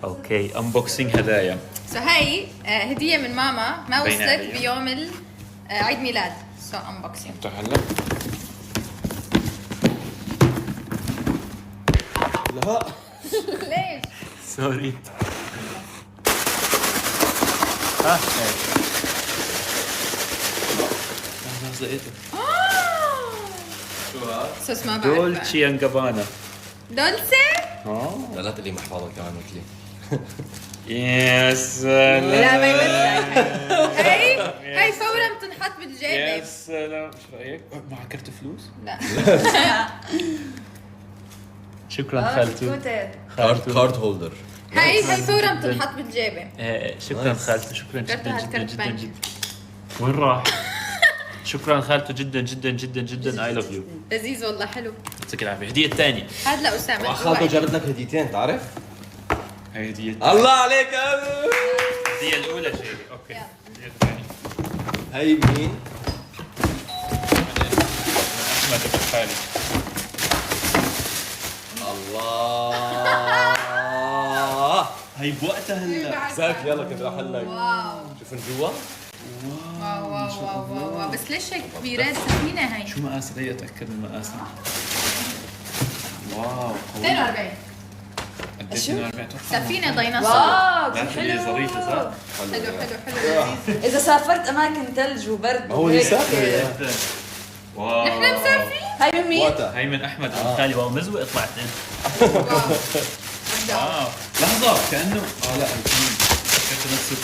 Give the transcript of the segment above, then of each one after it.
اوكي انبوكسينج هدايا. هي هديه من ماما ما بين وصلت عليها. بيوم عيد ميلاد. انبوكسينج. هلا لا ليش؟ سوري. ها لقيته شو هذا؟ صوص ما بعرف. دولتشي اند جابانا. دولسي؟ لا تقلي محفظة كمان مثلي. يا سلام. لا ما يمثلك. هي فورا بتنحط يا بالجيب. سلام. شو رايك؟ معك كرت فلوس؟ لا شكرا خالتو. كارد هولدر. هي فورا بتنحط بالجيبه. شكرا خالتو. شكرا كرت جدا هاد جدا كرت جدا بنك. جدا. وين راح؟ شكرا خالتو جدا جدا جدا جدا. اي لاف يو. لذيذ والله حلو. يعطيك العافيه. الهديه الثانية. هذا لأسامة. خالته جابت لك هديتين تعرف؟ هي هدية. الله عليك. الهدية الأولى شيء. اوكي. الهدية الثانية. هي مين؟ أحمد بن خالد. الله. هي بوقتها هلا. زاك يلا كنت راح لك. واو شوف من جوا. واو واو واو واو. بس ليش هيك كبيرات سفينة هي؟ شو مقاسها؟ هي اتاكد من مقاسها. واو قوي. 42 قد 42 اتوقع. سفينة ديناصور. واو لا هي ظريفه صح؟ حلو حلو حلو لذيذ. اذا سافرت اماكن ثلج وبرد هو وهيك. يسافر. واو. نحن مسافرين. هاي من مين؟ وقتها. هي من احمد بن خالي. واو مزوق طلعت انت. واو. واو لحظه كانه لا فكرت نفسه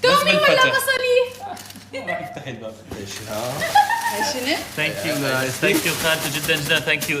تومي ولا مصاري؟ راح افتح الباب. ايش ها؟ هاي شنو؟ ثانك يو جايز. ثانك يو خالته جدا جدا. ثانك يو.